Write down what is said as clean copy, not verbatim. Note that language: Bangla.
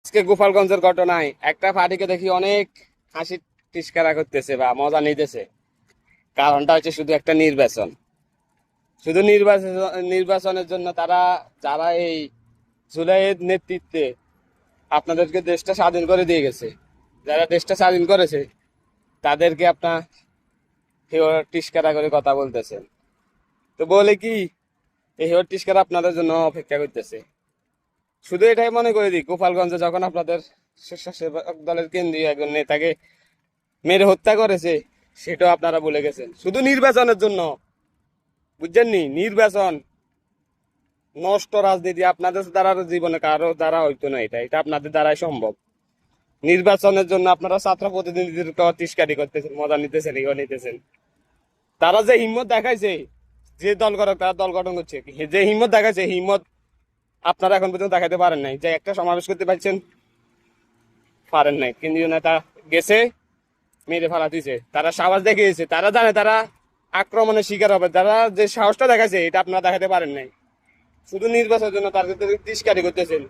আজকে গোপালগঞ্জের ঘটনায় একটা পার্টিকে দেখি অনেক হাসি টিস্কারা করতেছে বা মজা নিতেছে। কারণটা হচ্ছে শুধু একটা নির্বাচন। শুধু নির্বাচনের জন্য তারা, যারা এই জুলাইয়ের নেতৃত্বে আপনাদেরকে দেশটা স্বাধীন করে দিয়ে গেছে, যারা দেশটা স্বাধীন করেছে, তাদেরকে আপনার হেয় টিস্কারা করে কথা বলতেছেন। তো বলে কি, এই হেয় টিস্কারা আপনাদের জন্য অপেক্ষা করতেছে। শুধু এটাই মনে করে দিই, গোপালগঞ্জে যখন আপনাদের স্বেচ্ছাসেবক দলের কেন্দ্রীয় একজন নেতাকে মেরে হত্যা করেছে, সেটাও আপনারা ভুলে গেছেন শুধু নির্বাচনের জন্য। বুঝছেন নি? নির্বাচন নষ্ট রাজনীতি আপনাদের দ্বারা জীবনে কারো দ্বারা হইতো না। এটা এটা আপনাদের দ্বারাই সম্ভব। নির্বাচনের জন্য আপনারা ছাত্র প্রতিনিধিদের তিস্কারি করতেছেন, মজা নিতেছেন, ইগো নিতেছেন। তারা যে হিম্মত দেখাইছে, যে দল করক তারা দল গঠন করছে, যে হিম্মত দেখাইছে, হিম্মত আপনারা এখন পর্যন্ত দেখাতে পারেন নাই। যে একটা সমাবেশ করতে পারছেন, পারেন নাই। কেন্দ্রীয় নেতা গেছে, মেরে ফেলা দিছে, তারা সাহস দেখিয়েছে, তারা জানে তারা আক্রমণের শিকার হবে। তারা যে সাহসটা দেখাচ্ছে, এটা আপনারা দেখাতে পারেন নাই। শুধু নির্বাচনের জন্য তাদের তিস্কারি করতেছেন।